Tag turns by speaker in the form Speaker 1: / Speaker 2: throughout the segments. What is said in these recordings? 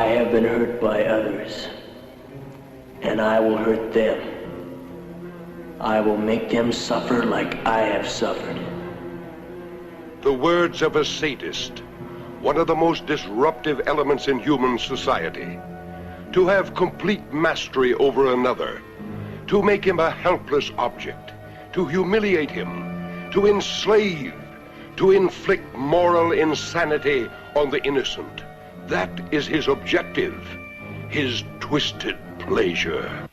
Speaker 1: have been hurt by others, and I will hurt them. I will make them suffer like I have suffered.
Speaker 2: The words of a sadist, one of the most disruptive elements in human society. To have complete mastery over another, to make him a helpless object, to humiliate him, to enslave, to inflict moral insanity on the innocent. That is his objective, his twisted pleasure.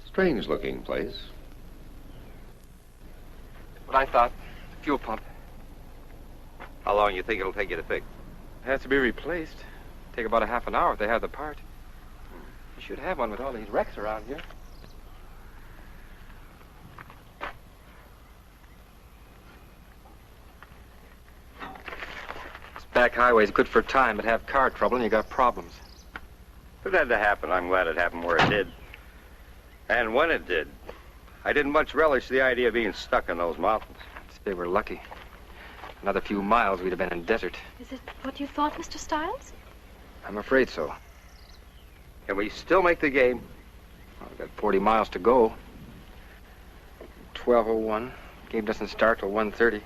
Speaker 3: Strange-looking place.
Speaker 4: What I thought, fuel pump.
Speaker 3: How long you think it'll take you to fix?
Speaker 4: It has to be replaced. Take about a half an hour if they have the part. You should have one with all these wrecks around here. This back highway's good for time, but have car trouble and you got problems.
Speaker 3: If it had to happen, I'm glad it happened where it did. And when it did, I didn't much relish the idea of being stuck in those mountains.
Speaker 4: They were lucky. Another few miles, we'd have been in desert.
Speaker 5: Is it what you thought, Mr. Stiles?
Speaker 4: I'm afraid so.
Speaker 3: Can we still make the game?
Speaker 4: Well, we've got 40 miles to go. 12:01. Game doesn't start till 1:30.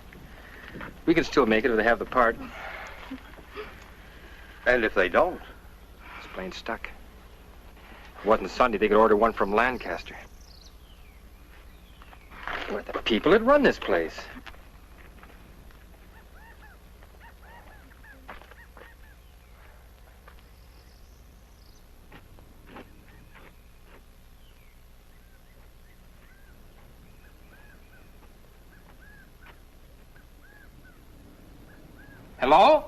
Speaker 4: We can still make it if they have the part.
Speaker 3: And if they don't?
Speaker 4: It's plain stuck. If it wasn't Sunday, they could order one from Lancaster. We're the people that run this place. Hello?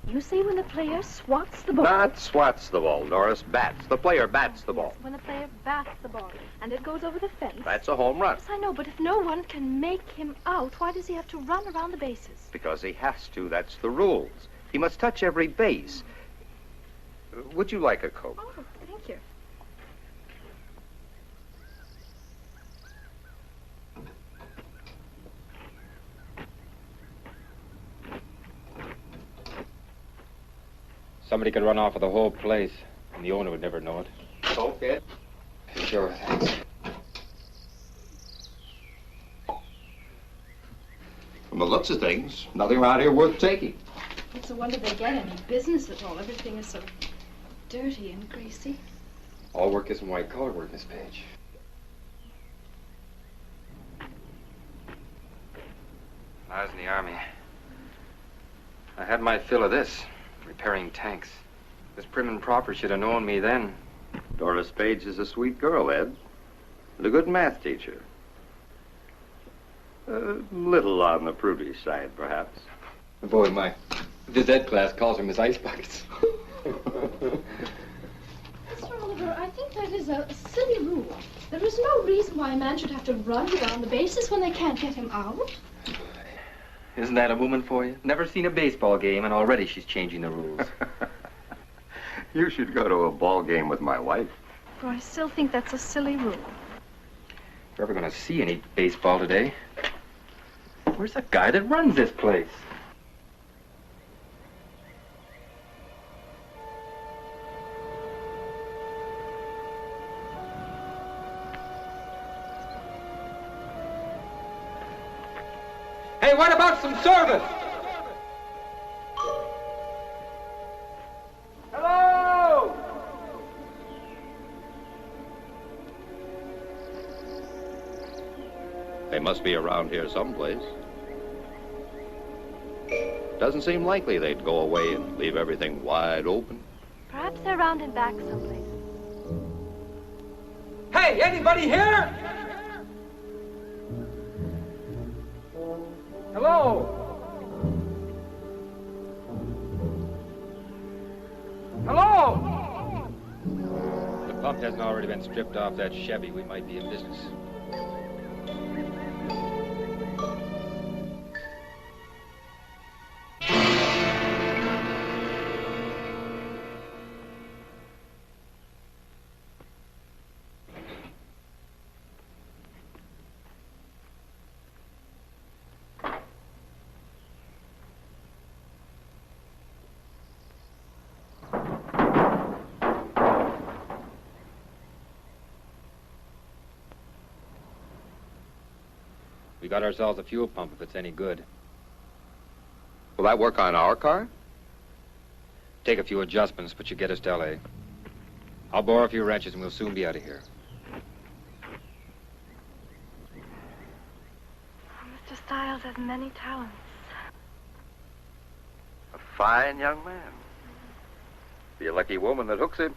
Speaker 5: You say when the player swats the ball.
Speaker 3: Not swats the ball, Doris. Bats. The player bats the ball.
Speaker 5: When the player bats the ball and it goes over the fence.
Speaker 3: That's a home run.
Speaker 5: Yes, I know, but if no one can make him out, why does he have to run around the bases?
Speaker 3: Because he has to. That's the rules. He must touch every base. Would you like a Coke?
Speaker 5: Oh, thank you.
Speaker 4: Somebody could run off with the whole place, and the owner would never know it.
Speaker 3: Okay.
Speaker 4: Sure, thanks.
Speaker 3: From the looks of things, nothing around here worth taking.
Speaker 5: It's a wonder they get any business at all. Everything is so dirty and greasy.
Speaker 4: All work isn't white-collar work, Miss Page. I was in the Army. I had my fill of this, repairing tanks. This prim and proper should have known me then.
Speaker 3: Doris Page is a sweet girl, Ed. And a good math teacher. A little on the prudish side, perhaps.
Speaker 4: Boy, my phys ed class calls her Miss Ice Buckets.
Speaker 5: Mr. Oliver, I think that is a silly rule. There is no reason why a man should have to run around the bases when they can't get him out.
Speaker 4: Isn't that a woman for you? Never seen a baseball game, and already she's changing the rules.
Speaker 3: You should go to a ball game with my wife.
Speaker 5: But I still think that's a silly rule.
Speaker 4: If you're ever going to see any baseball today, where's the guy that runs this place? Hey, what about some service? Hello!
Speaker 3: They must be around here someplace. Doesn't seem likely they'd go away and leave everything wide open.
Speaker 6: Perhaps they're round and back someplace.
Speaker 4: Hey, anybody here? Hello? Hello? If the pump hasn't already been stripped off that Chevy, we might be in business. We got ourselves a fuel pump if it's any good.
Speaker 3: Will that work on our car?
Speaker 4: Take a few adjustments, but you get us to L.A. I'll bore a few wrenches and we'll soon be out of here.
Speaker 6: Mr. Stiles has many talents.
Speaker 3: A fine young man. Be a lucky woman that hooks him.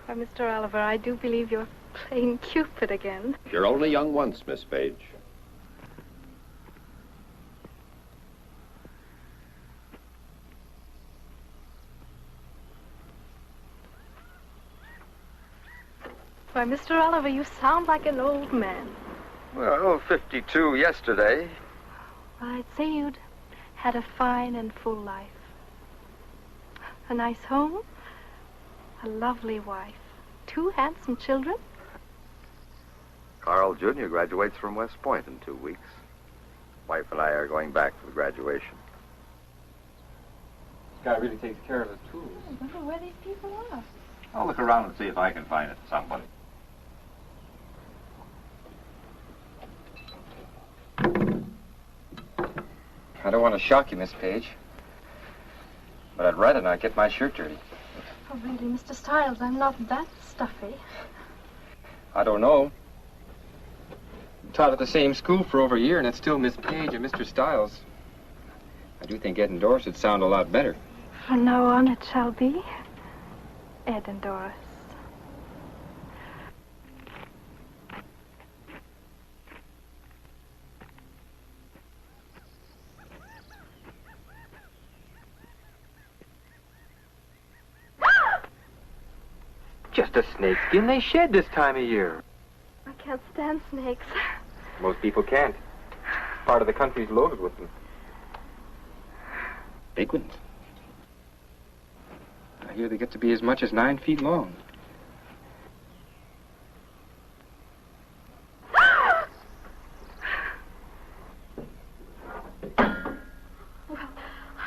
Speaker 6: Why, Mr. Oliver, I do believe you're playing Cupid again.
Speaker 3: You're only young once, Miss Page.
Speaker 6: Why, Mr. Oliver, you sound like an old man.
Speaker 3: Well, 52 yesterday.
Speaker 6: Well, I'd say you'd had a fine and full life. A nice home, a lovely wife, 2 handsome children.
Speaker 3: Carl Jr. graduates from West Point in 2 weeks. Wife and I are going back for the graduation.
Speaker 4: This guy really takes care of his tools.
Speaker 5: I wonder where these people are.
Speaker 3: I'll look around and see if I can find it somebody.
Speaker 4: I don't want to shock you, Miss Page, but I'd rather not get my shirt dirty.
Speaker 6: Oh, really, Mr. Stiles, I'm not that stuffy.
Speaker 4: I don't know. Taught at the same school for over a year, and it's still Miss Page and Mr. Stiles. I do think Ed and Doris would sound a lot better.
Speaker 6: From now on, it shall be Ed and Doris.
Speaker 4: Just a snakeskin they shed this time of year.
Speaker 6: I can't stand snakes.
Speaker 4: Most people can't. Part of the country's loaded with them. Big ones. I hear they get to be as much as 9 feet long.
Speaker 6: Well,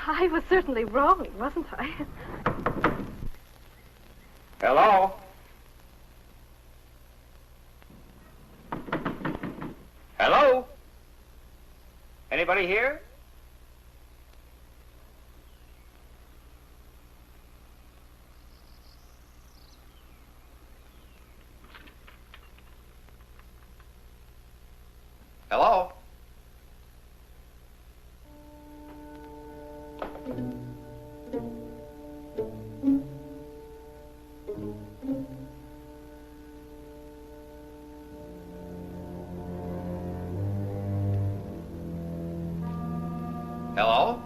Speaker 6: I was certainly wrong, wasn't I?
Speaker 3: Hello? Hello? Anybody here? Hello? Hello?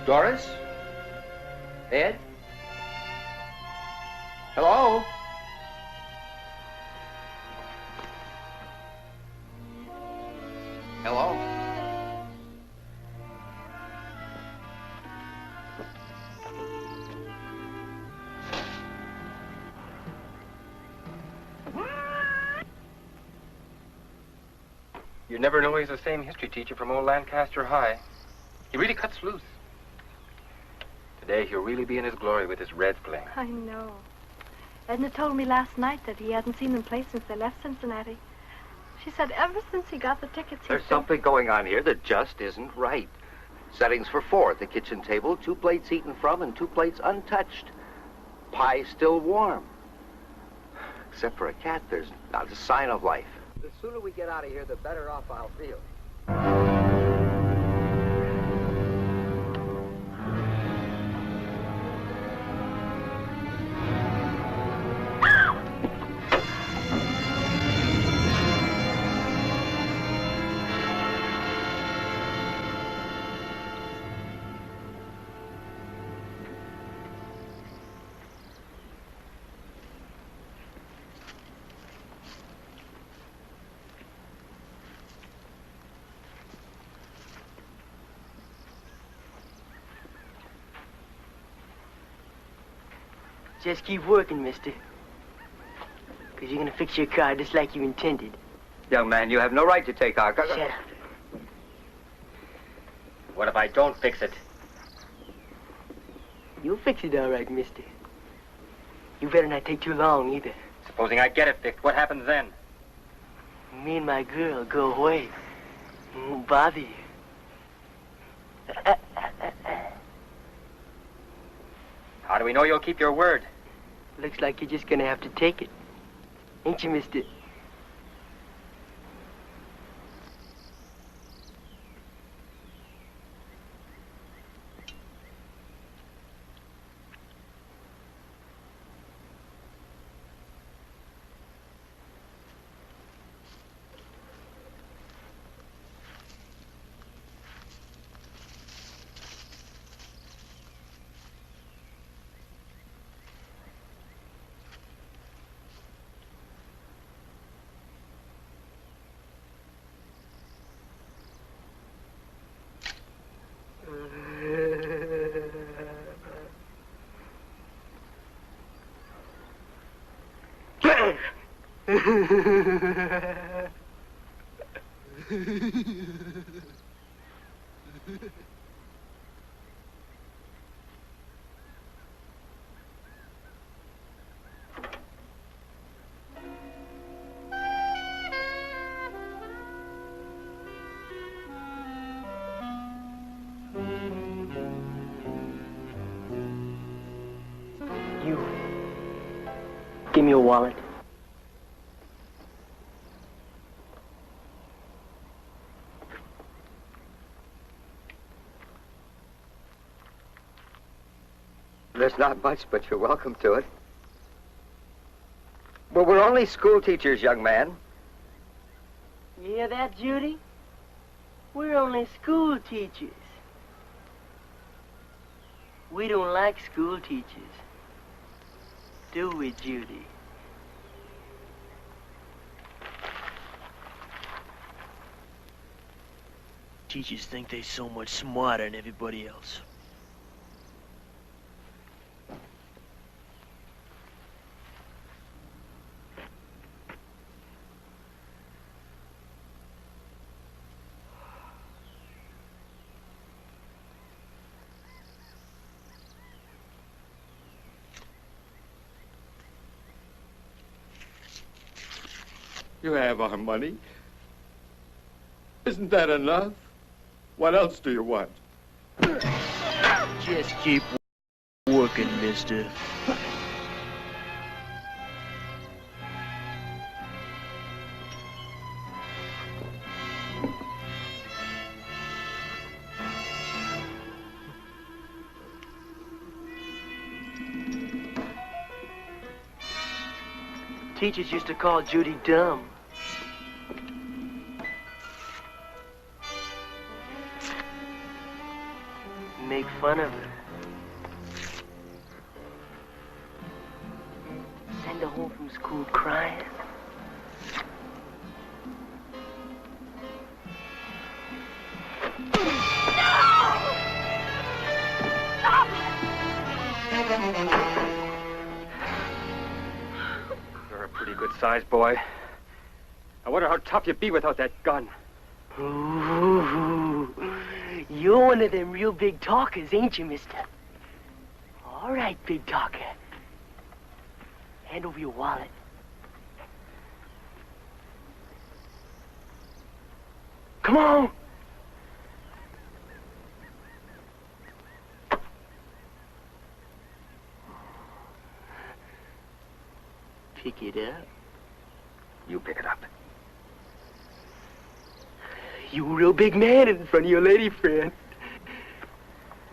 Speaker 3: Doris? Ed? Hello? Hello?
Speaker 4: You never know he's the same history teacher from old Lancaster High. He really cuts loose. Today he'll really be in his glory with his Reds playing.
Speaker 6: I know. Edna told me last night that he hadn't seen them play since they left Cincinnati. She said ever since he got the tickets,
Speaker 3: There's something going on here that just isn't right. Settings for 4 at the kitchen table, 2 plates eaten from and 2 plates untouched. Pie still warm. Except for a cat, there's not a sign of life. The sooner we get out of here, the better off I'll feel.
Speaker 7: Just keep working, mister. Because you're going to fix your car just like you intended.
Speaker 3: Young man, you have no right to take our...
Speaker 7: Shut up.
Speaker 4: What if I don't fix it?
Speaker 7: You'll fix it all right, mister. You better not take too long, either.
Speaker 4: Supposing I get it fixed, what happens then?
Speaker 7: Me and my girl go away. Won't bother you.
Speaker 4: How do we know you'll keep your word?
Speaker 7: Looks like you're just going to have to take it. Ain't you, mister? You. Give me your wallet.
Speaker 3: There's not much, but you're welcome to it. Well, we're only school teachers, young man.
Speaker 7: You hear that, Judy? We're only school teachers. We don't like school teachers. Do we, Judy?
Speaker 1: Teachers think they're so much smarter than everybody else.
Speaker 8: You have our money. Isn't that enough? What else do you want?
Speaker 1: Just keep working, mister.
Speaker 7: Teachers used to call Judy dumb. Make fun of her. Send her home from school crying.
Speaker 4: You're a pretty good sized boy. I wonder how tough you'd be without that gun.
Speaker 7: Ooh, you're one of them real big talkers, ain't you, mister? All right, big talker. Hand over your wallet. Come on! Pick it up.
Speaker 4: You pick it up.
Speaker 7: You a real big man in front of your lady friend.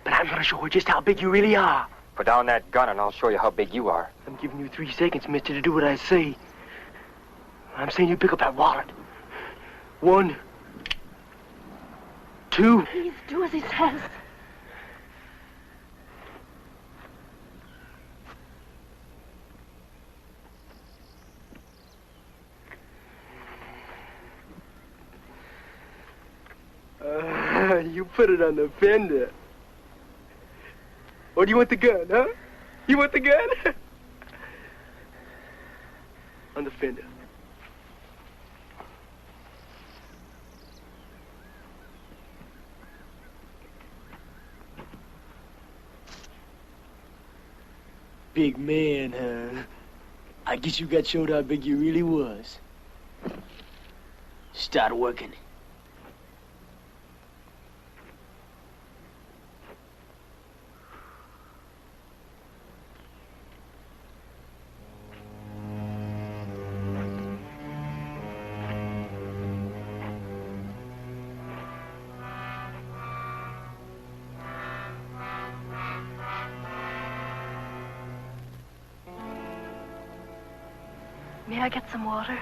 Speaker 7: But I'm gonna show her just how big you really are.
Speaker 4: Put down that gun and I'll show you how big you are.
Speaker 7: I'm giving you 3 seconds, mister, to do what I say. I'm saying you pick up that wallet. 1, 2.
Speaker 6: Please do as he says.
Speaker 7: You put it on the fender. Or do you want the gun, huh? You want the gun? On the fender.
Speaker 1: Big man, huh? I guess you got showed how big you really was. Start working.
Speaker 6: May I get some water?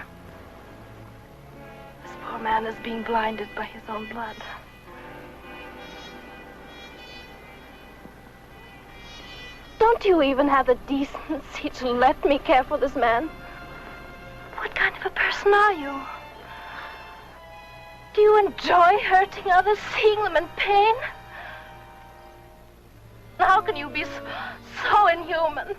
Speaker 6: This poor man is being blinded by his own blood. Don't you even have the decency to let me care for this man? What kind of a person are you? Do you enjoy hurting others, seeing them in pain? How can you be so inhuman?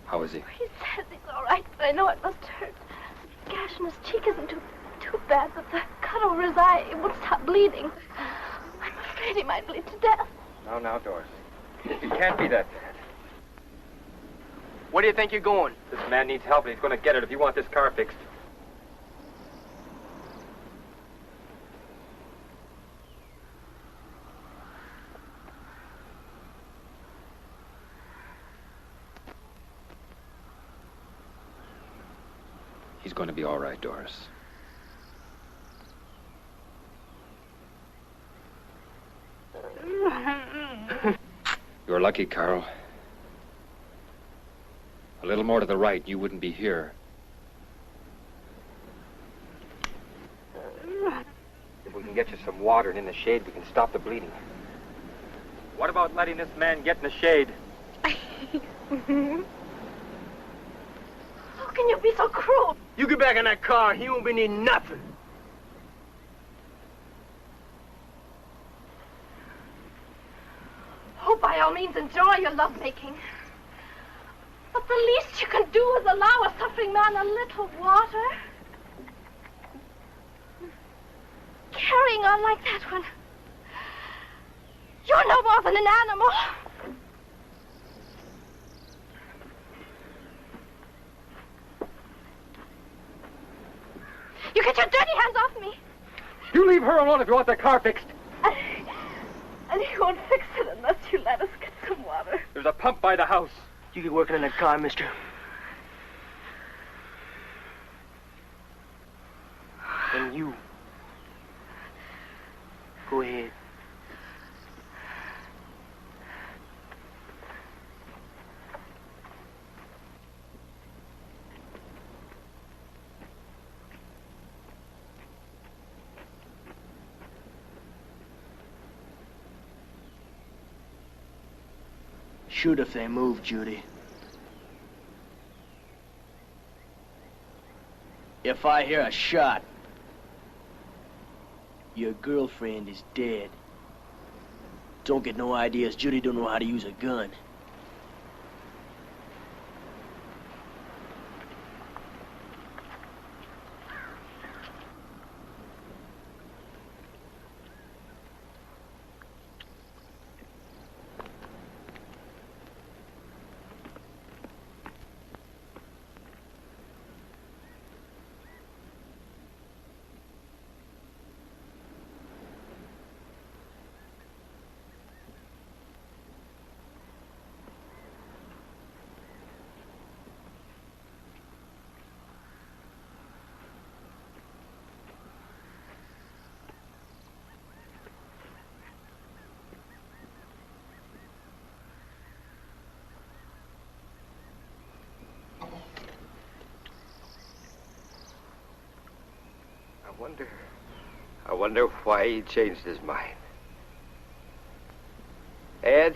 Speaker 4: How is he?
Speaker 6: He says he's all right, but I know it must hurt. The gash in his cheek isn't too bad, but the cut over his eye, it won't stop bleeding. I'm afraid he might bleed to death.
Speaker 4: Now, Doris. It can't be that bad.
Speaker 7: Where do you think you're going?
Speaker 4: This man needs help, and he's going to get it if you want this car fixed. He's going to be all right, Doris. You're lucky, Carl. A little more to the right, you wouldn't be here. If we can get you some water and in the shade, we can stop the bleeding. What about letting this man get in the shade?
Speaker 6: How can you be so cruel?
Speaker 7: You get back in that car, he won't be needing nothing.
Speaker 6: Oh, by all means, enjoy your lovemaking. But the least you can do is allow a suffering man a little water. Carrying on like that when you're no more than an animal. You get your dirty hands off me.
Speaker 4: You leave her alone if you want the car fixed.
Speaker 6: And he won't fix it unless you let us get some water.
Speaker 4: There's a pump by the house.
Speaker 7: You get working in that car, mister. And you. Go ahead.
Speaker 1: Shoot if they move, Judy. If I hear a shot, your girlfriend is dead. Don't get no ideas. Judy don't know how to use a gun.
Speaker 3: I wonder why he changed his mind. Ed,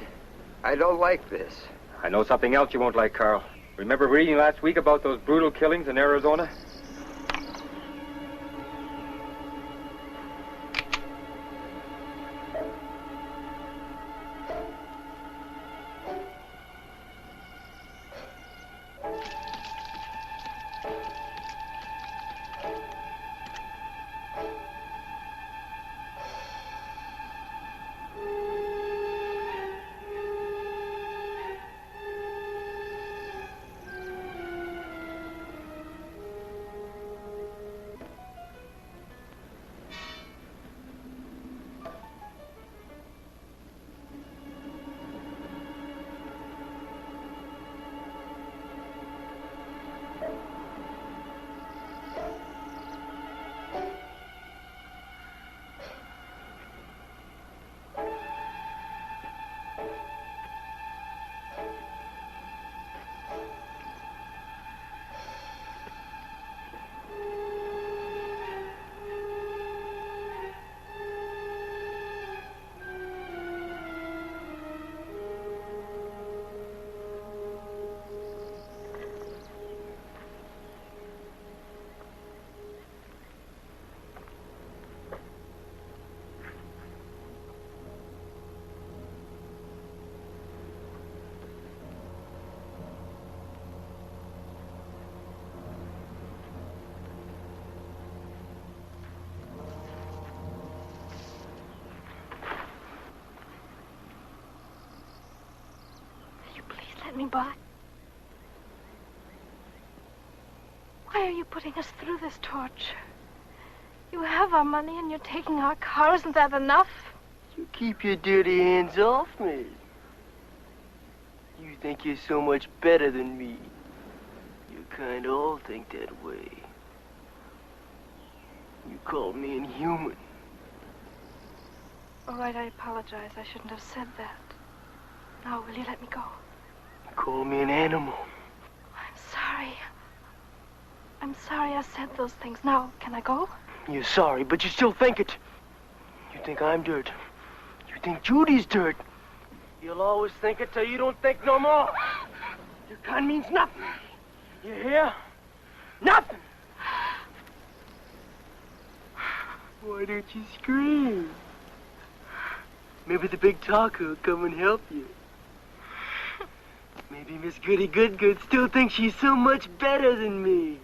Speaker 3: I don't like this.
Speaker 4: I know something else you won't like, Carl. Remember reading last week about those brutal killings in Arizona?
Speaker 6: let me by? Why are you putting us through this torture? You have our money and you're taking our car. Isn't that enough?
Speaker 7: You keep your dirty hands off me. You think you're so much better than me. You kind of all think that way. You called me inhuman.
Speaker 6: All right, I apologize. I shouldn't have said that. Now, will you let me go?
Speaker 7: You called me an animal.
Speaker 6: I'm sorry. I'm sorry I said those things. Now, can I go?
Speaker 7: You're sorry, but you still think it. You think I'm dirt. You think Judy's dirt. You'll always think it till you don't think no more. Your kind means nothing. You hear? Nothing. Why don't you scream? Maybe the big talker will come and help you. Maybe Miss Goody Good still thinks she's so much better than me.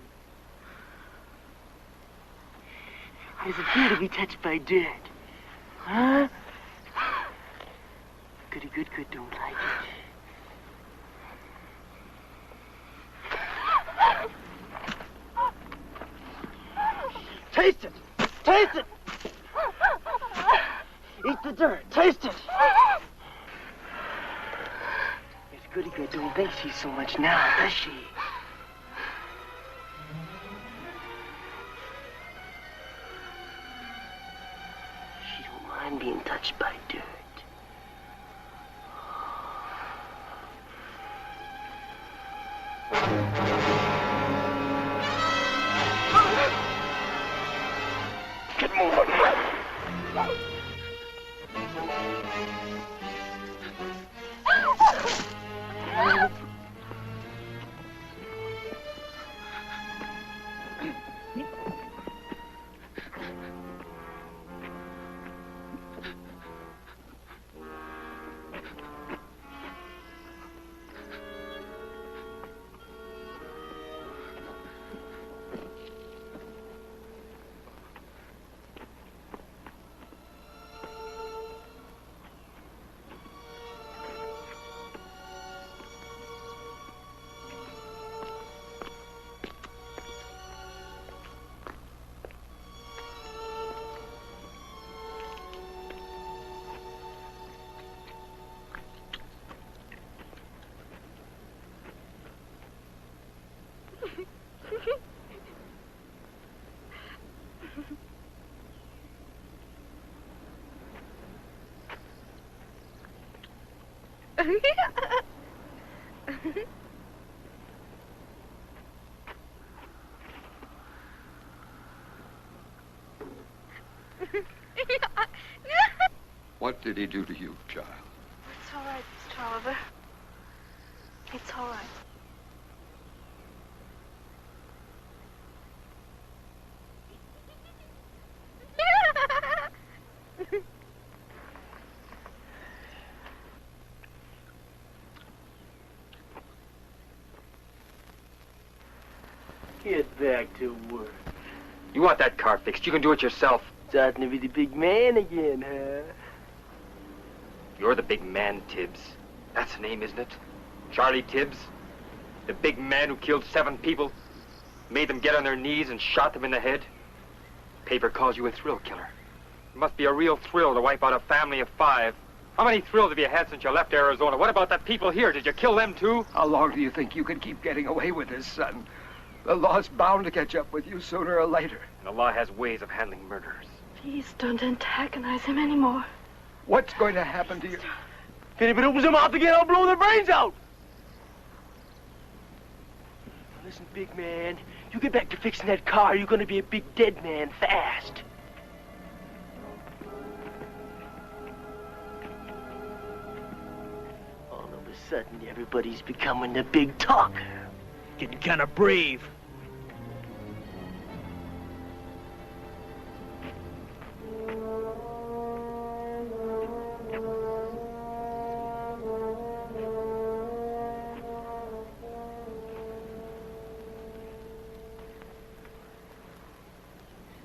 Speaker 7: How does it feel to be touched by dirt? Huh? Goody Good don't like it. Taste it! Taste it! Eat the dirt. Taste it! Miss Goody Good don't think she's so much now, does she? She don't mind being touched by dirt. Get moving.
Speaker 8: What did he do to you, child?
Speaker 6: It's all right, Mr. Oliver. It's all right.
Speaker 7: Get back to work.
Speaker 4: You want that car fixed? You can do it yourself.
Speaker 7: Starting to be the big man again, huh?
Speaker 4: You're the big man, Tibbs. That's the name, isn't it? Charlie Tibbs? The big man who killed 7 people, made them get on their knees and shot them in the head? Paper calls you a thrill killer. It must be a real thrill to wipe out a family of 5. How many thrills have you had since you left Arizona? What about the people here? Did you kill them too?
Speaker 9: How long do you think you can keep getting away with this, son? The law's bound to catch up with you sooner or later.
Speaker 4: And the law has ways of handling murderers.
Speaker 6: Please don't antagonize him anymore.
Speaker 9: What's going to happen to you?
Speaker 7: If anybody opens their mouth again, I'll blow their brains out! Now listen, big man, you get back to fixing that car, you're gonna be a big dead man fast. All of a sudden, everybody's becoming the big talker. Getting kind of brave.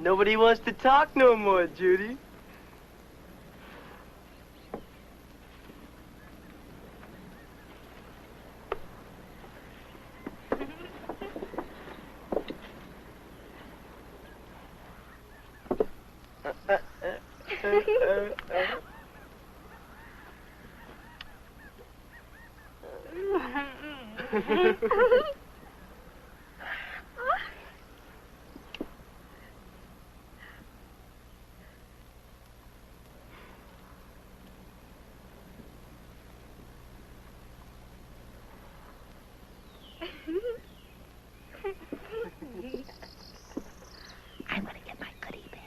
Speaker 7: Nobody wants to talk no more, Judy.
Speaker 10: I'm gonna get my goodie bag.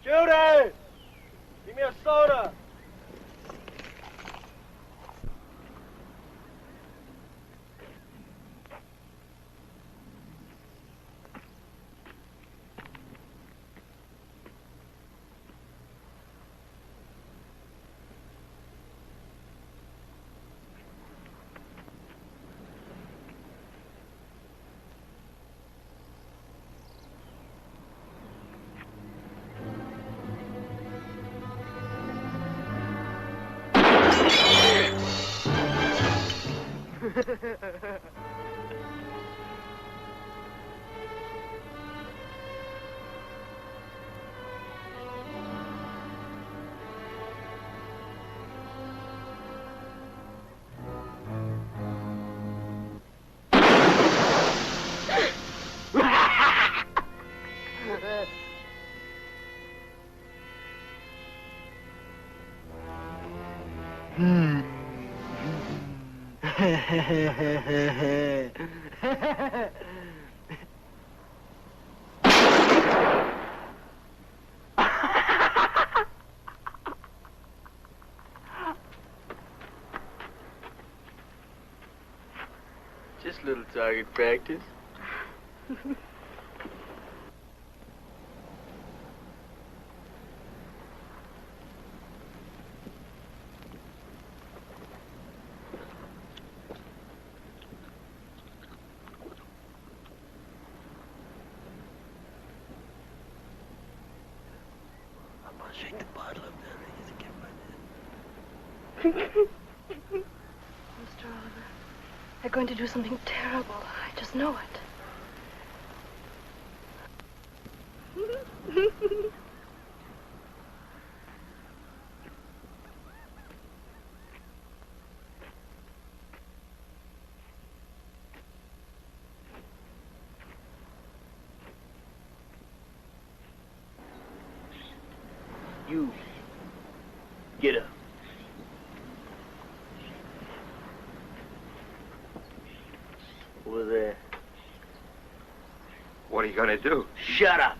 Speaker 7: Judy! Give me a soda. Just a little target practice.
Speaker 1: I'm gonna shake the bottle up there. I guess I can't find it.
Speaker 6: Mr. Oliver, they're going to do something terrible. I just know it.
Speaker 7: You. Get up. Over there.
Speaker 3: What are you gonna do?
Speaker 7: Shut up.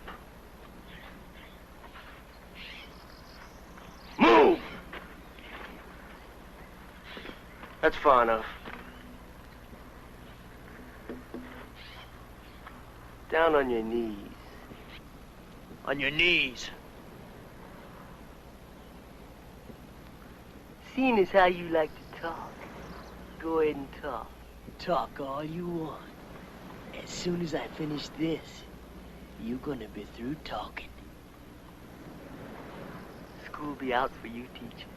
Speaker 7: Move! That's far enough. Down on your knees.
Speaker 1: On your knees.
Speaker 7: Seeing as how you like to talk, go ahead and talk.
Speaker 1: Talk all you want. As soon as I finish this, you're gonna be through talking.
Speaker 7: School be out for you, teacher.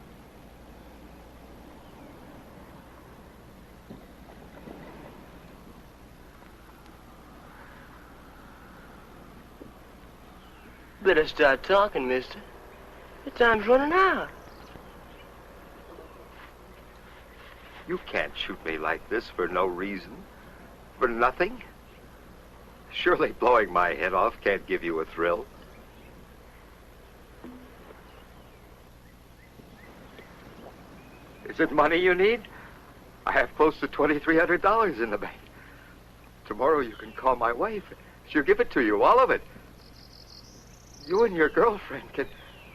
Speaker 7: Better start talking, mister. The time's running out.
Speaker 3: You can't shoot me like this for no reason. For nothing. Surely blowing my head off can't give you a thrill. Is it money you need? I have close to $2,300 in the bank. Tomorrow you can call my wife. She'll give it to you, all of it. You and your girlfriend can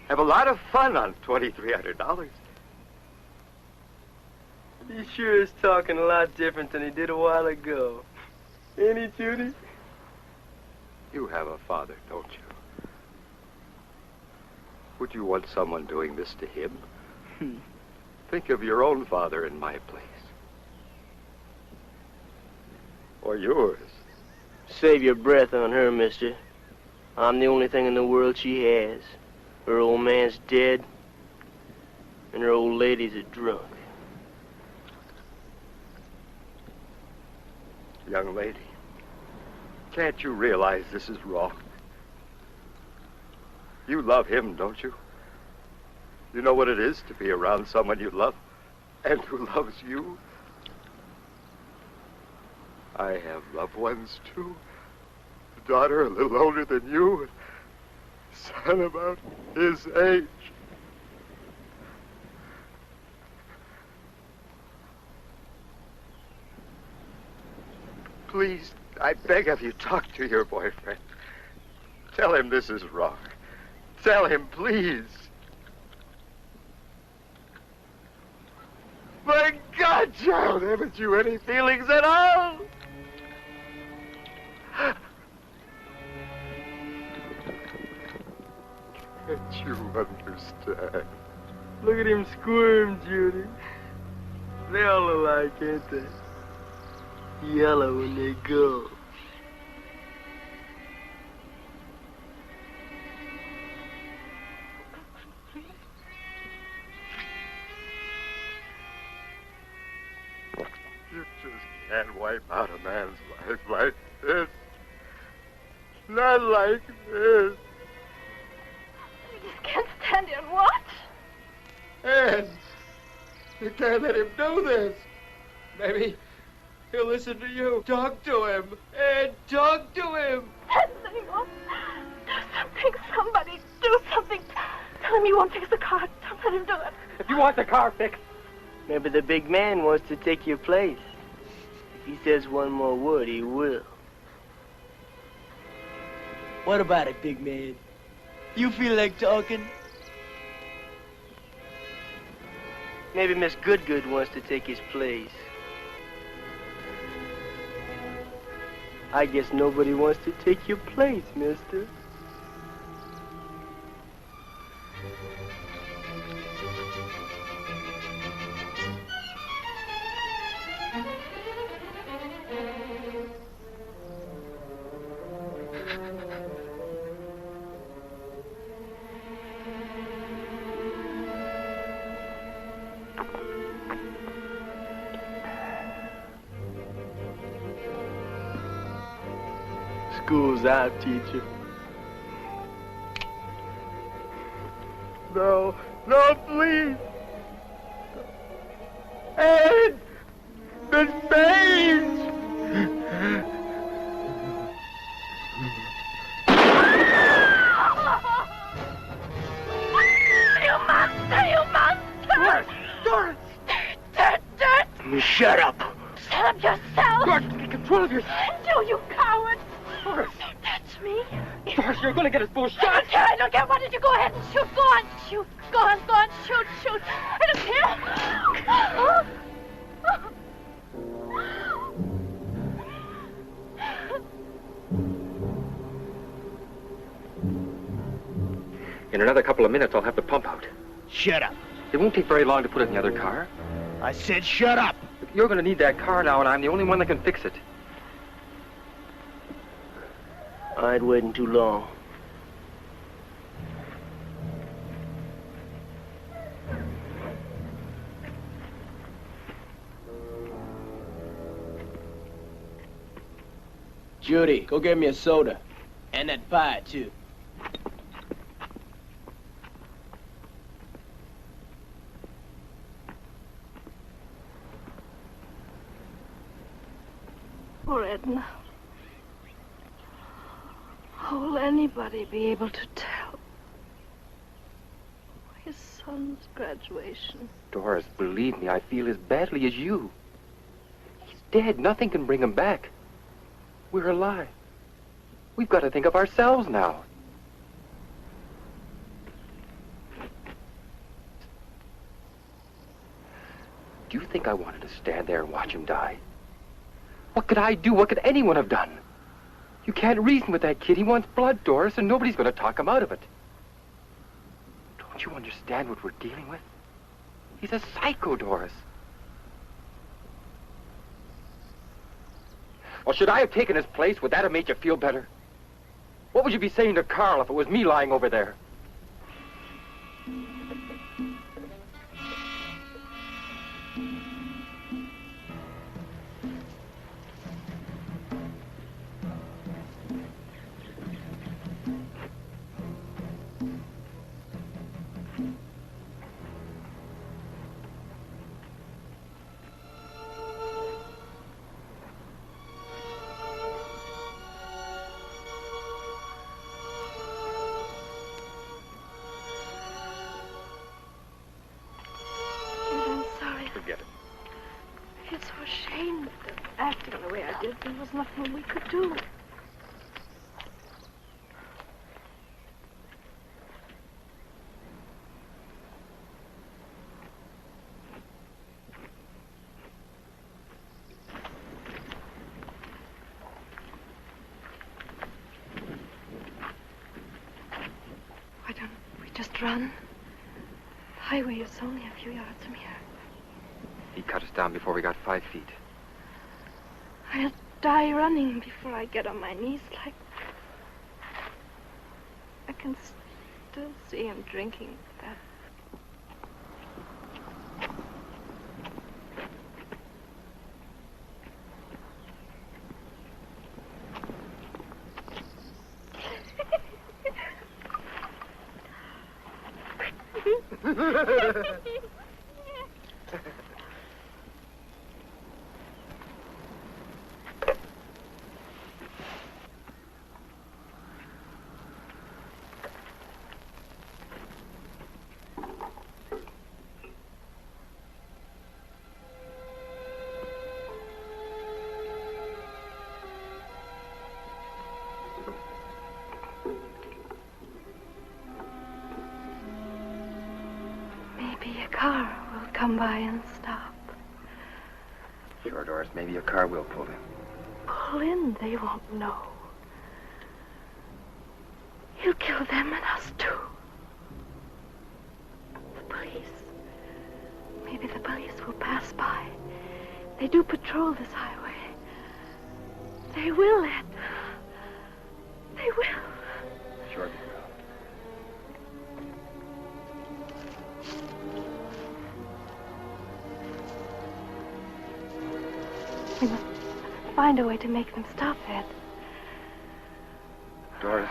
Speaker 3: have a lot of fun on $2,300.
Speaker 7: He sure is talking a lot different than he did a while ago. Ain't he, Judy?
Speaker 3: You have a father, don't you? Would you want someone doing this to him? Think of your own father in my place. Or yours.
Speaker 7: Save your breath on her, mister. I'm the only thing in the world she has. Her old man's dead, and her old lady's a drunk.
Speaker 3: Young lady, can't you realize this is wrong? You love him, don't you? You know what it is to be around someone you love and who loves you? I have loved ones, too. A daughter a little older than you, a son about his age. Please, I beg of you, talk to your boyfriend. Tell him this is wrong. Tell him, please. My God, child, haven't you any feelings at all? Can't you understand?
Speaker 7: Look at him squirm, Judy. They all alike, ain't they? Yellow when they go.
Speaker 3: You just can't wipe out a man's life like this. Not like this.
Speaker 6: You just can't stand here and watch.
Speaker 9: Ann, you can't let him do this. Maybe he'll listen to you. Talk to him. Ann, talk to him.
Speaker 6: Seymour, do something. Somebody do something. Tell him you won't fix the car. Don't let him do it.
Speaker 4: If you want the car fixed,
Speaker 7: Maybe the big man wants to take your place. If he says one more word, he will. What about it, big man? You feel like talking? Maybe Miss Goodgood wants to take his place. I guess nobody wants to take your place, mister. School's out, teacher.
Speaker 3: No, no, please. Ed! Miss Page!
Speaker 6: You monster! You monster!
Speaker 3: Doris!
Speaker 6: Dirt!
Speaker 7: Shut up!
Speaker 6: Shut up yourself!
Speaker 4: Doris, get control of yourself.
Speaker 6: No, you coward!
Speaker 4: Doris,
Speaker 6: Don't touch me!
Speaker 4: Doris, you're going to get us both
Speaker 6: I
Speaker 4: shot.
Speaker 6: don't care, I don't care. Why don't you go ahead and shoot? Go on, shoot. Go on, shoot, shoot. I don't care.
Speaker 4: In another couple of minutes, I'll have the pump out.
Speaker 7: Shut up.
Speaker 4: It won't take very long to put it in the other car.
Speaker 7: I said shut up.
Speaker 4: You're going to need that car now, and I'm the only one that can fix it.
Speaker 7: I ain't waiting too long. Judy, go get me a soda. And that pie, too.
Speaker 6: Poor Edna. How will anybody be able to tell? His son. son's graduation.
Speaker 4: Doris, believe me, I feel as badly as you. He's dead. Nothing can bring him back. We're alive. We've got to think of ourselves now. Do you think I wanted to stand there and watch him die? What could I do? What could anyone have done? You can't reason with that kid. He wants blood, Doris, and nobody's going to talk him out of it. Don't you understand what we're dealing with? He's a psycho, Doris. Well, should I have taken his place? Would that have made you feel better? What would you be saying to Carl if it was me lying over there?
Speaker 6: Acting the way I did, there was nothing we could do. Why don't we just run? The highway is only a few yards from here.
Speaker 4: He cut us down before we got 5 feet.
Speaker 6: I'll die running before I get on my knees like... I can still see him drinking that. Car will come by and stop.
Speaker 4: Sure, Doris, maybe a car will pull in.
Speaker 6: Pull in? They won't know. He'll kill them and us too. The police. Maybe the police will pass by. They do patrol this highway. They will, Ed. They will.
Speaker 4: Sure.
Speaker 6: We must find a way to make them stop, Ed.
Speaker 4: Doris,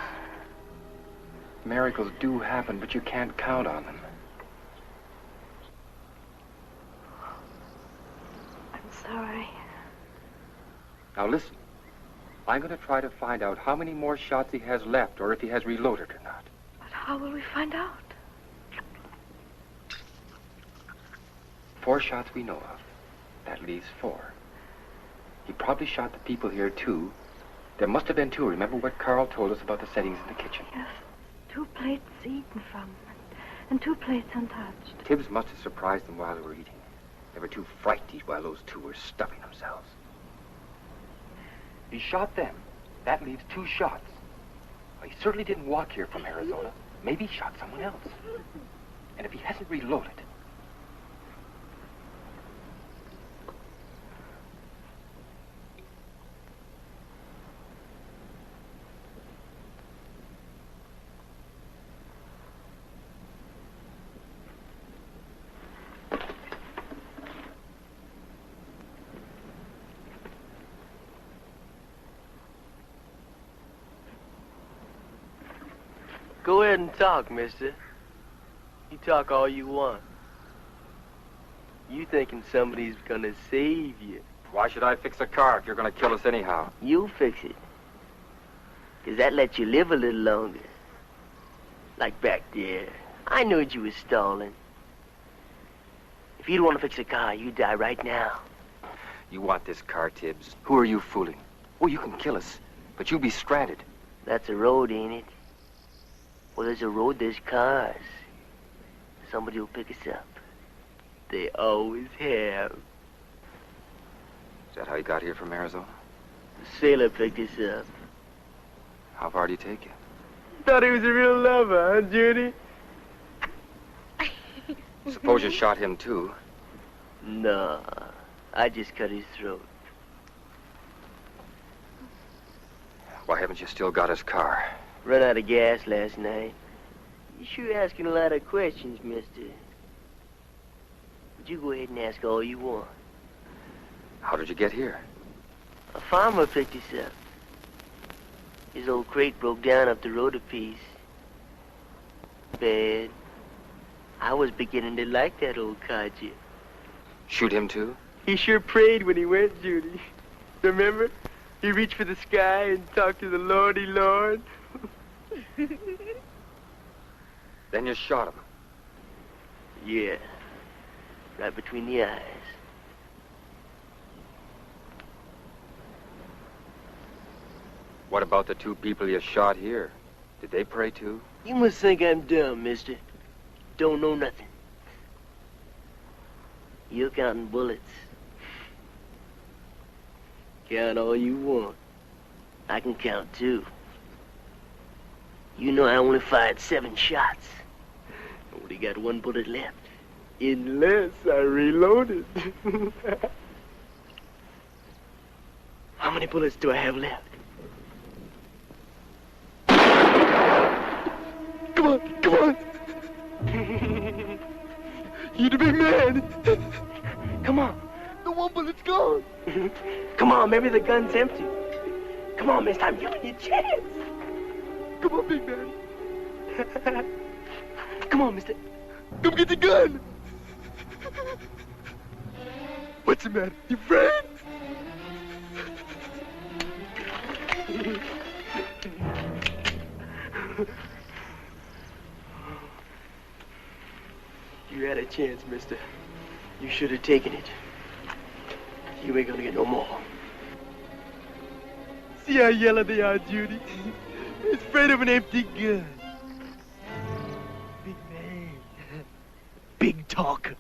Speaker 4: miracles do happen, but you can't count on them.
Speaker 6: I'm sorry.
Speaker 4: Now listen. I'm going to try to find out how many more shots he has left, or if he has reloaded or not.
Speaker 6: But how will we find out?
Speaker 4: 4 shots we know of. That leaves 4. He probably shot the people here, too. There must have been 2. Remember what Carl told us about the settings in the kitchen?
Speaker 6: Yes. 2 plates eaten from, and 2 plates untouched.
Speaker 4: Tibbs must have surprised them while they were eating. They were too frightened to eat while those 2 were stuffing themselves. He shot them. That leaves 2 shots. Well, he certainly didn't walk here from Arizona. Maybe he shot someone else. And if he hasn't reloaded...
Speaker 7: Go ahead and talk, mister. You talk all you want. You thinking somebody's gonna save you.
Speaker 4: Why should I fix a car if you're gonna kill us anyhow?
Speaker 7: You'll fix it. 'Cause that lets you live a little longer. Like back there. I knew you was stalling. If you don't want to fix a car, you die right now.
Speaker 4: You want this car, Tibbs. Who are you fooling? Oh, you can kill us, but you'll be stranded.
Speaker 7: That's a road, ain't it? Well, there's a road, there's cars. Somebody will pick us up. They always have.
Speaker 4: Is that how you got here from Arizona?
Speaker 7: The sailor picked us up.
Speaker 4: How far did he take you?
Speaker 7: Thought he was a real lover, huh, Judy?
Speaker 4: Suppose you shot him, too.
Speaker 7: No, I just cut his throat.
Speaker 4: Why haven't you still got his car?
Speaker 7: Run out of gas last night. You sure asking a lot of questions, mister. But you go ahead and ask all you want.
Speaker 4: How did you get here?
Speaker 7: A farmer picked us up. His old crate broke down up the road a piece. Bad. I was beginning to like that old codger.
Speaker 4: Shoot him, too?
Speaker 7: He sure prayed when he went, Judy. Remember? He reached for the sky and talked to the Lordy Lord.
Speaker 4: Then you shot him.
Speaker 7: Yeah. Right between the eyes.
Speaker 4: What about the 2 people you shot here? Did they pray, too?
Speaker 7: You must think I'm dumb, mister. Don't know nothing. You're counting bullets. Count all you want. I can count, too. You know I only fired 7 shots. Only got 1 bullet left. Unless I reloaded. How many bullets do I have left? Come on, come on. You're the big man. Come on. The 1 bullet's gone. Come on, maybe the gun's empty. Come on, mister, I'm giving you a chance. Come on, big man. Come on, mister. Come get the gun. What's the matter? You afraid? You had a chance, mister. You should have taken it. You ain't gonna get no more. See how yellow they are, Judy? It's afraid of an empty gun. Big man. Big talker.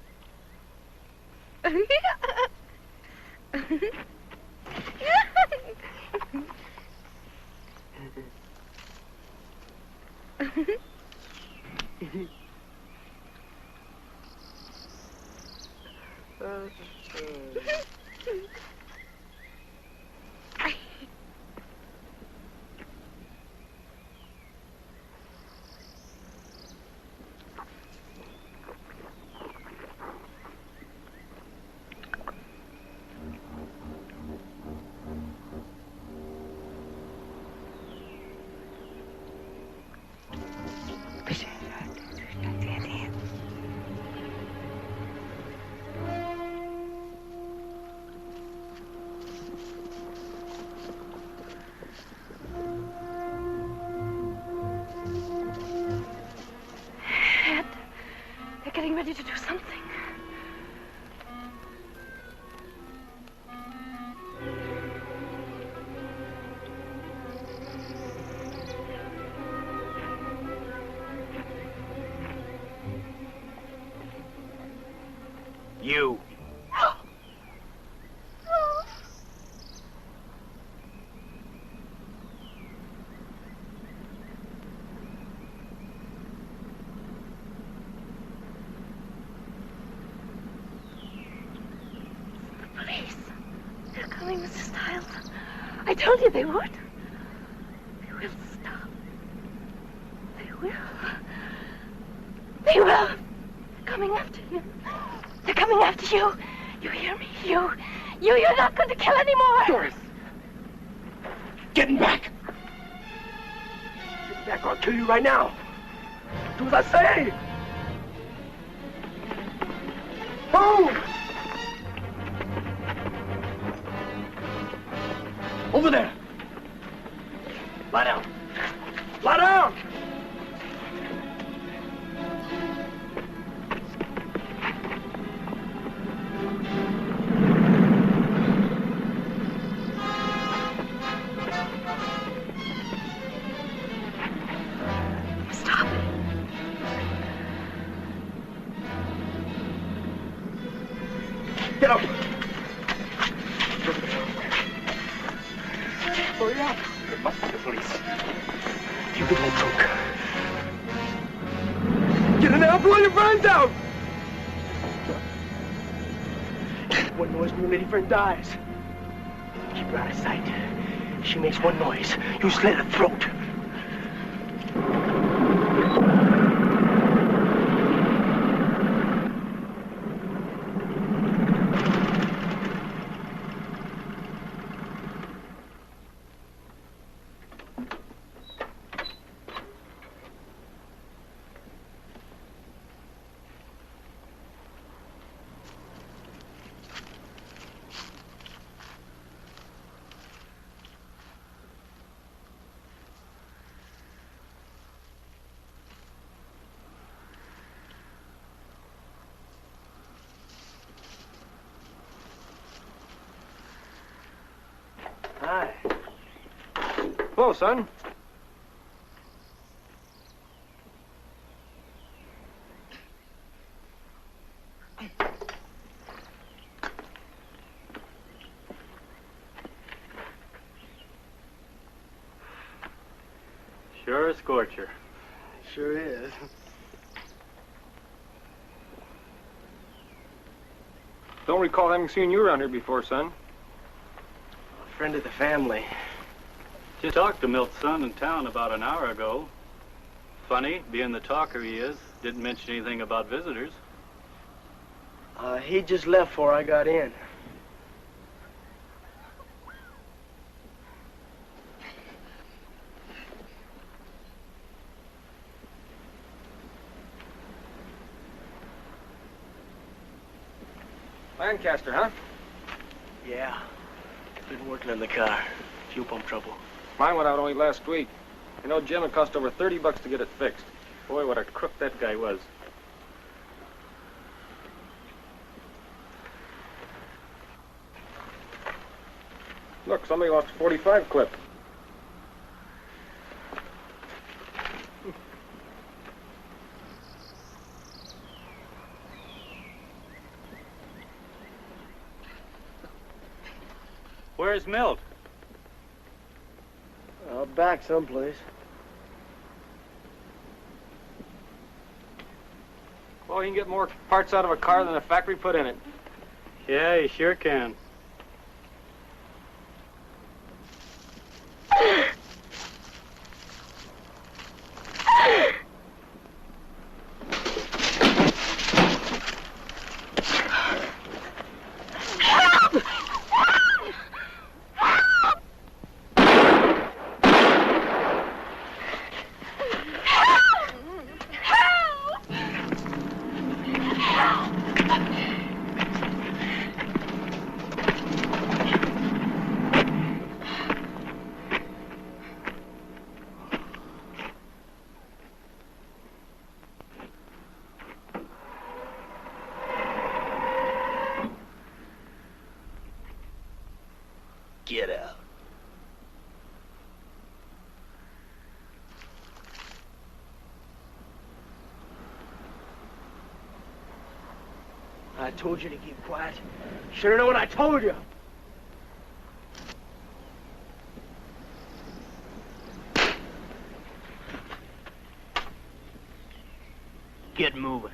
Speaker 6: Getting ready to do something.
Speaker 7: You.
Speaker 6: They're coming, Mr. Stiles. I told you they would. They will stop. They will. They will. They're coming after you. They're coming after you. You hear me? You're not going to kill anymore.
Speaker 7: Doris. Getting back. Get back or I'll kill you right now. Do as I say. Move. Over there. Lie down. Lie down. Get up. Hurry up.
Speaker 4: It must be the police.
Speaker 7: You get in that trunk. Get in there. I'll blow your brains out. One noise when your lady friend dies. Keep her out of sight. She makes one noise. You slit her throat. Hi.
Speaker 4: Hello, son.
Speaker 11: Sure a scorcher.
Speaker 7: Sure is.
Speaker 4: Don't recall having seen you around here before, son.
Speaker 7: A friend of the family.
Speaker 11: Just talked to Milt's son in town about an hour ago. Funny, being the talker he is, didn't mention anything about visitors.
Speaker 7: He just left before I got in.
Speaker 4: Lancaster, huh?
Speaker 7: Yeah. Been working on the car. Fuel pump trouble.
Speaker 4: Mine went out only last week. You know, Jim, it cost over $30 to get it fixed. Boy, what a crook that guy was. Look, somebody lost a 45 clip.
Speaker 11: Where's Milt?
Speaker 7: Back someplace.
Speaker 4: Well, he can get more parts out of a car than the factory put in it.
Speaker 11: Yeah, he sure can.
Speaker 7: Get out. I told you to keep quiet. Should've known what I told you. Get moving.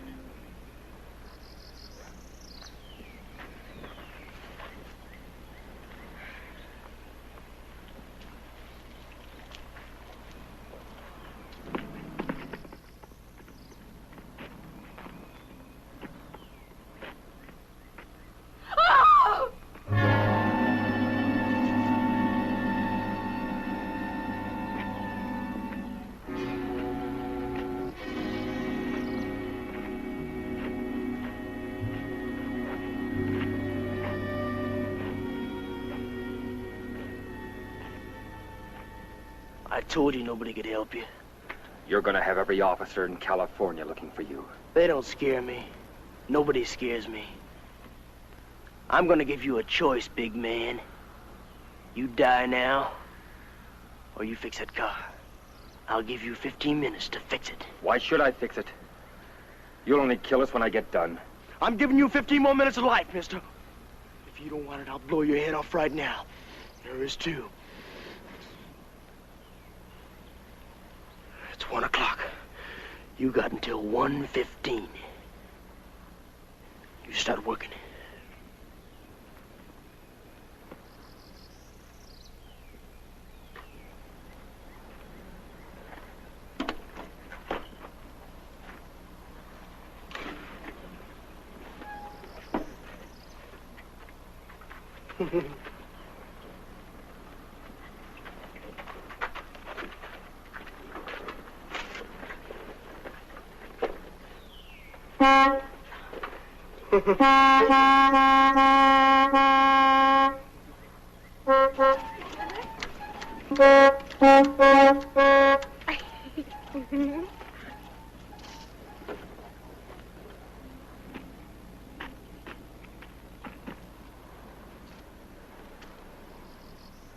Speaker 7: I told you nobody could help you.
Speaker 4: You're gonna have every officer in California looking for you.
Speaker 7: They don't scare me. Nobody scares me. I'm gonna give you a choice, big man. You die now, or you fix that car. I'll give you 15 minutes to fix it.
Speaker 4: Why should I fix it? You'll only kill us when I get done.
Speaker 7: I'm giving you 15 more minutes of life, mister. If you don't want it, I'll blow your head off right now. There is two. It's 1 o'clock. You got until 1:15. You start working.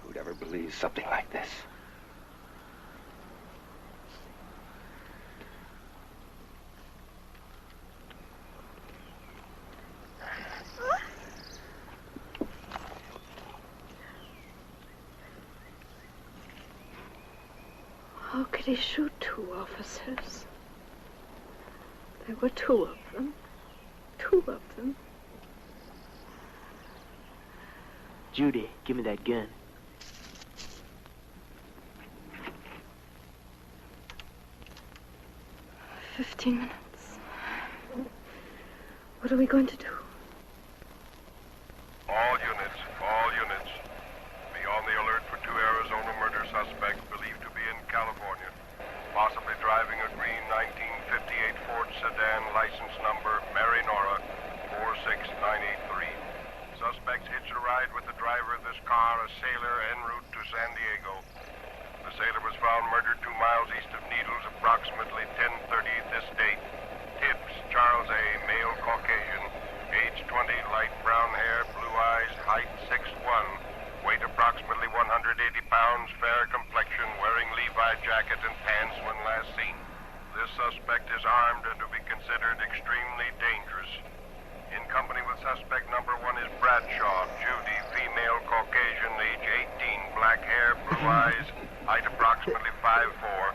Speaker 3: Who'd ever believe something like this?
Speaker 6: How could he shoot two officers? There were two of them. Two of them.
Speaker 7: Judy, give me that gun.
Speaker 6: "15 minutes. What are we going to do?"
Speaker 2: All units. Be on the alert for two Arizona murder suspects believed to be in California. Possibly driving a green 1958 Ford sedan, license number Mary Nora 46983. Suspects hitched a ride with the driver of this car, a sailor en route to San Diego. The sailor was found murdered 2 miles east of Needles, approximately 10:30 this date. Tibbs, Charles A., male Caucasian, age 20, light brown hair, blue eyes, height 6'1", weight approximately 180 pounds, fair complexion, wearing Levi jacket and pants when last seen. This suspect is armed and to be considered extremely dangerous. In company with suspect number 1 is Bradshaw, Judy, female Caucasian, age 18, black hair, blue eyes, height approximately 5'4",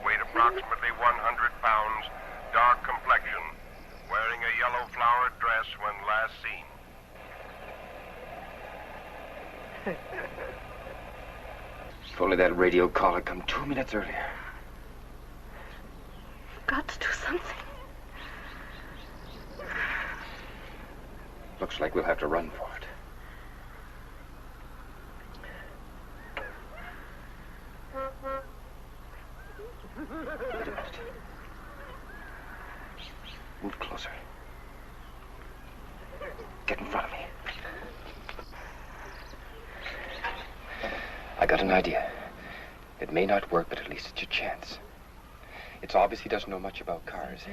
Speaker 2: weight approximately 100 pounds, dark complexion, wearing a yellow flowered dress when last seen.
Speaker 3: If only that radio call had come 2 minutes earlier.
Speaker 6: You've got to do something.
Speaker 3: Looks like we'll have to run for it. Wait a minute. Move closer. Get in front of me. I got an idea. It may not work, but at least it's a chance. It's obvious he doesn't know much about cars.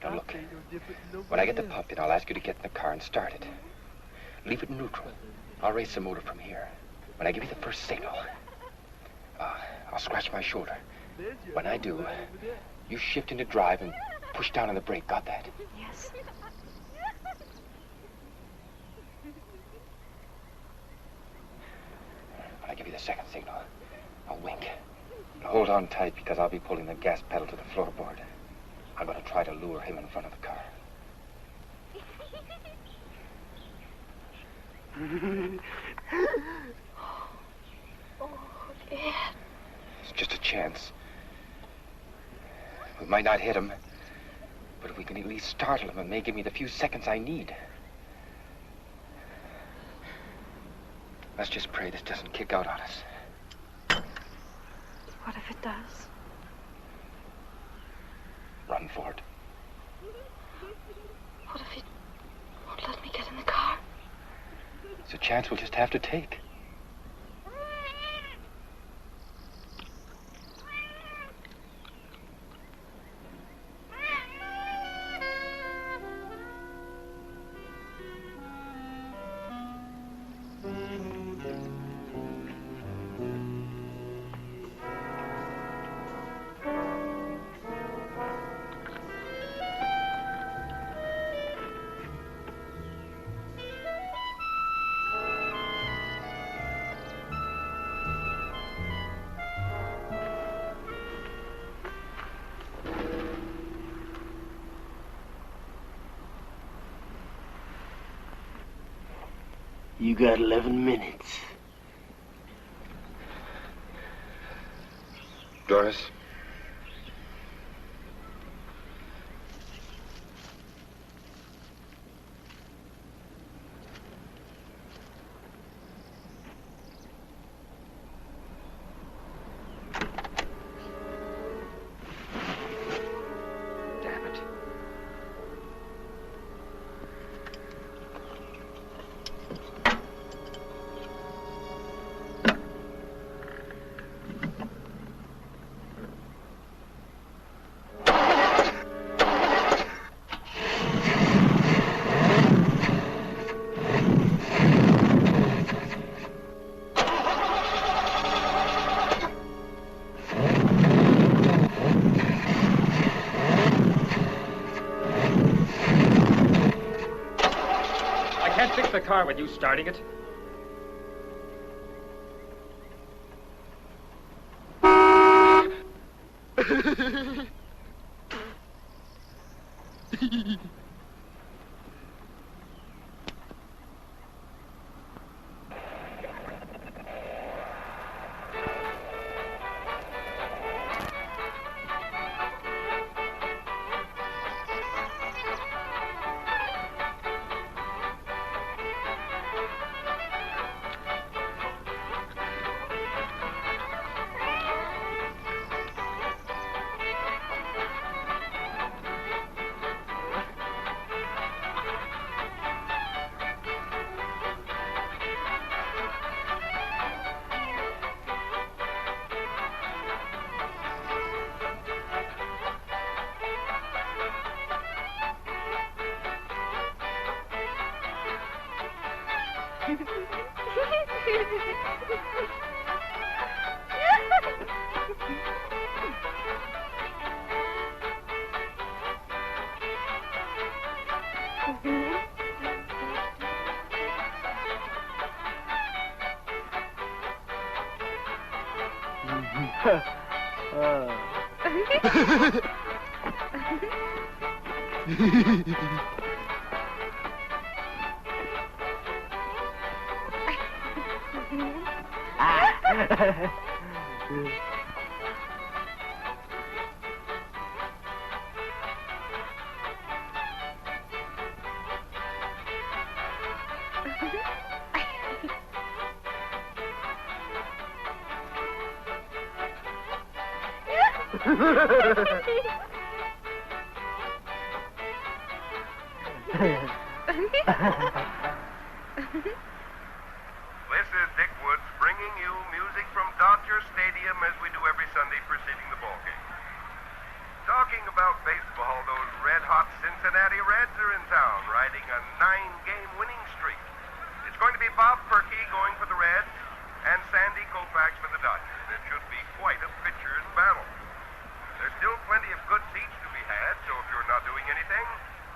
Speaker 3: Now look, when I get the pump in, I'll ask you to get in the car and start it. Leave it in neutral. I'll raise the motor from here. When I give you the first signal, I'll scratch my shoulder. When I do, you shift into drive and push down on the brake. Got that?
Speaker 6: Yes.
Speaker 3: When I give you the second signal, I'll wink. Now hold on tight because I'll be pulling the gas pedal to the floorboard. I'm going to try to lure him in front of the car.
Speaker 6: Oh, Ed.
Speaker 3: It's just a chance. We might not hit him, but if we can at least startle him, it may give me the few seconds I need. Let's just pray this doesn't kick out on us.
Speaker 6: What if it does?
Speaker 3: Run for it.
Speaker 6: What if he won't let me get in the car?
Speaker 3: It's a chance we'll just have to take.
Speaker 7: You got 11 minutes.
Speaker 8: Doris?
Speaker 4: The car with you starting it.
Speaker 2: This is Dick Woods bringing you music from Dodger Stadium as we do every Sunday preceding the ball game. Talking about baseball, those red-hot Cincinnati Reds are in town, riding a 9-game winning streak. It's going to be Bob Perky going for the Reds and Sandy Koufax for the Dodgers. It should be quite a pitcher's battle. There's still plenty of good seats to be had, so if you're not doing anything,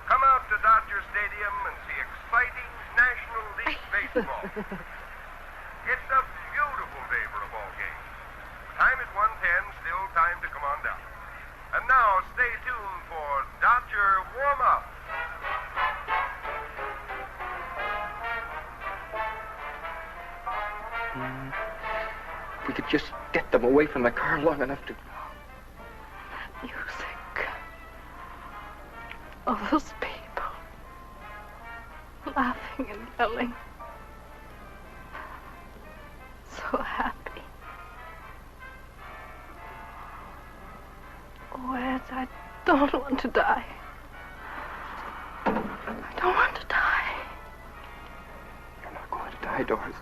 Speaker 2: come out to Dodger Stadium and see exciting National League baseball. It's a beautiful day for a ball game. Time is 1:10, still time to come on down. And now, stay tuned for Dodger Warm-Up.
Speaker 3: If we could just get them away from the car long enough to...
Speaker 6: Music. All those people. Laughing and yelling. So happy. Oh, Ed, I don't want to die. I don't want to die.
Speaker 3: You're not going to die, Doris.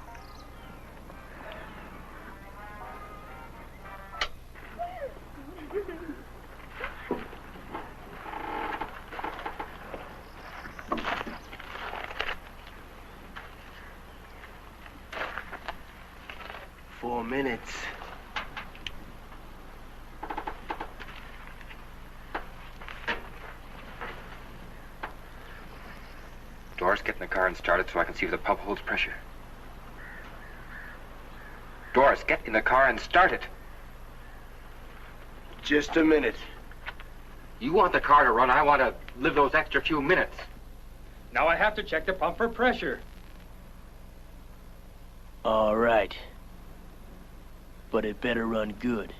Speaker 7: Minutes.
Speaker 3: Doris, get in the car and start it so I can see if the pump holds pressure. Doris, get in the car and start it.
Speaker 7: Just a minute.
Speaker 3: You want the car to run, I want to live those extra few minutes.
Speaker 4: Now I have to check the pump for pressure.
Speaker 1: All right. But it better run good.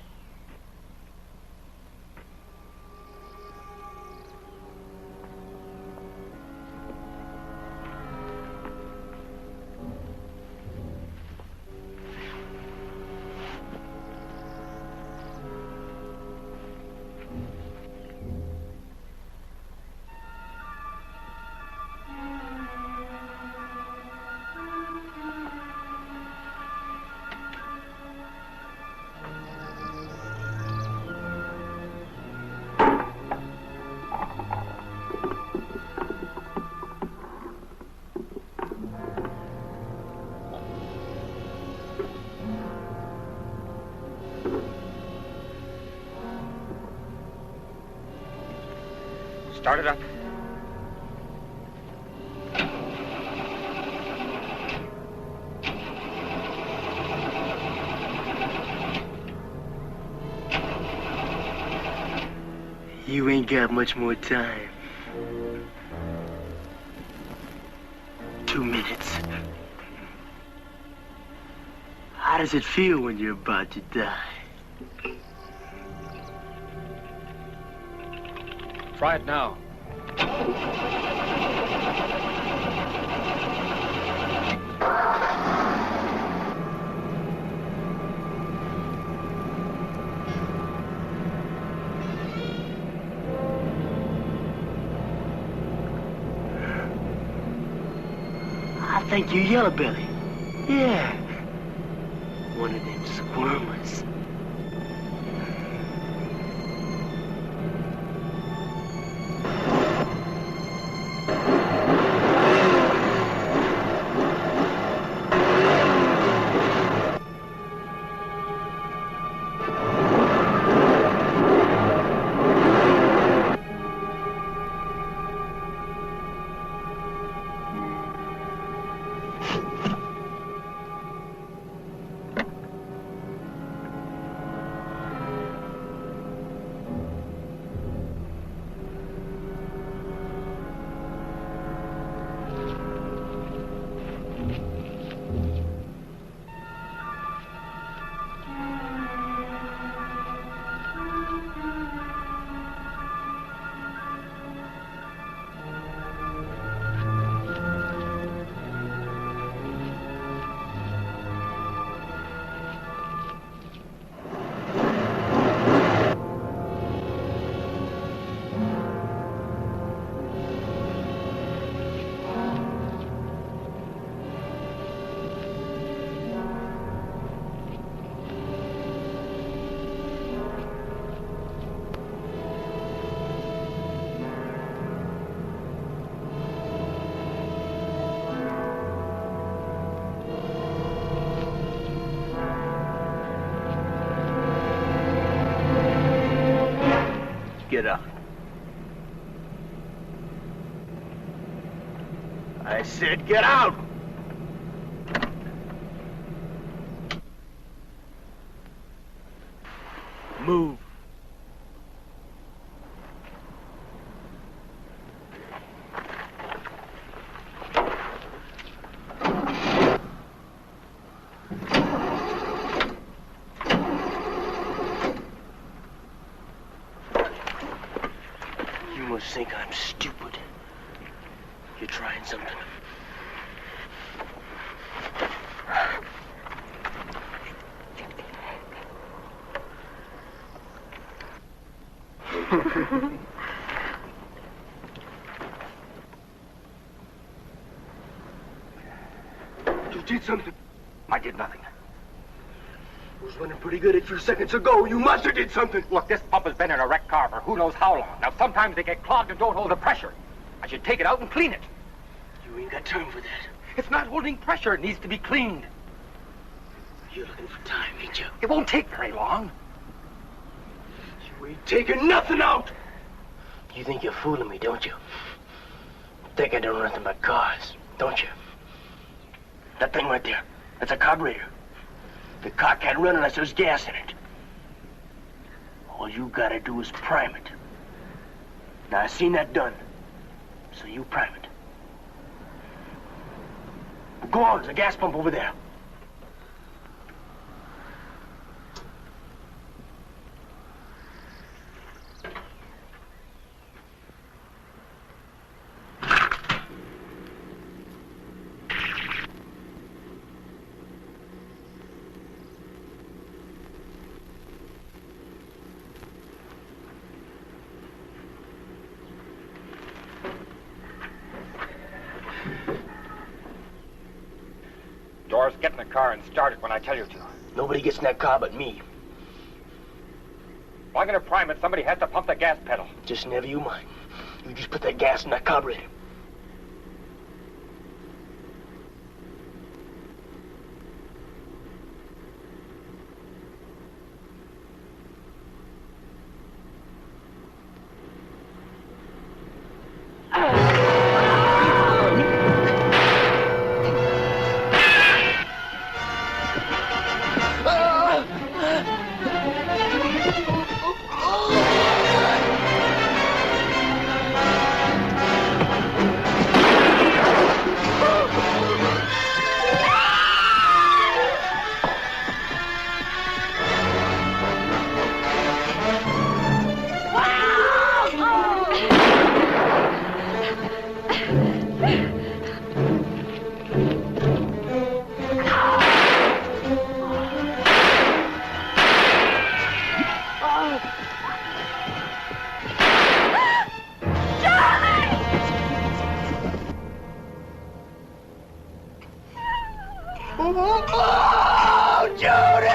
Speaker 4: Start it up.
Speaker 7: You ain't got much more time. 2 minutes. How does it feel when you're about to die?
Speaker 4: Try it now.
Speaker 7: I think you Yellow Belly. Yeah. One of them squirmers. Get up. I said get out! Move. You must think I'm stupid. You're trying something. You did something.
Speaker 4: I did nothing.
Speaker 7: It was running pretty good a few seconds ago. You must have did something.
Speaker 4: Look, this pump has been in a wrecked car for who knows how long. Now, sometimes they get clogged and don't hold the pressure. I should take it out and clean it.
Speaker 7: You ain't got time for that.
Speaker 4: It's not holding pressure. It needs to be cleaned.
Speaker 7: You're looking for time, ain't you?
Speaker 4: It won't take very long.
Speaker 7: You ain't taking nothing out. You think you're fooling me, don't you? Think I don't know nothing but cars, don't you? That thing right there, that's a carburetor. The car can't run unless there's gas in it. All you gotta do is prime it. Now, I've seen that done. So you prime it. Go on, there's a gas pump over there.
Speaker 4: Doris, get in the car and start it when I tell you to.
Speaker 7: Nobody gets in that car but me.
Speaker 4: If I'm gonna prime it, somebody has to pump the gas pedal.
Speaker 7: Just never you mind. You just put that gas in that carburetor.
Speaker 9: Oh, Judy!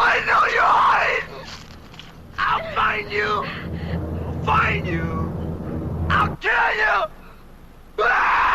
Speaker 9: I know you're hiding! I'll find you! I'll find you! I'll kill you! Ah!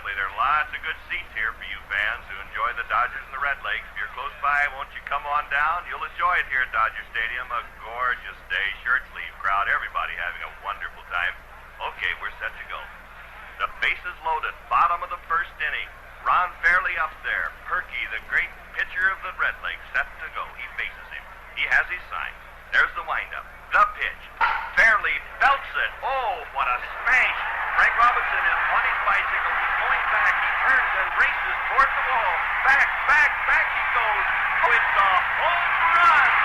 Speaker 12: Incidentally, there are lots of good seats here for you fans who enjoy the Dodgers and the Red Lakes. If you're close by, won't you come on down? You'll enjoy it here at Dodger Stadium. A gorgeous day, shirt sleeve crowd, everybody having a wonderful time. Okay, we're set to go. The bases loaded, bottom of the first inning. Ron Fairley up there. Perky, the great pitcher of the Red Lakes, set to go. He faces him. He has his sign. There's the windup. The pitch. Fairley belts it. Oh, what a smash. Frank Robinson is on his bicycle. He's going back. He turns and races toward the wall. Back he goes. Oh, it's a home run.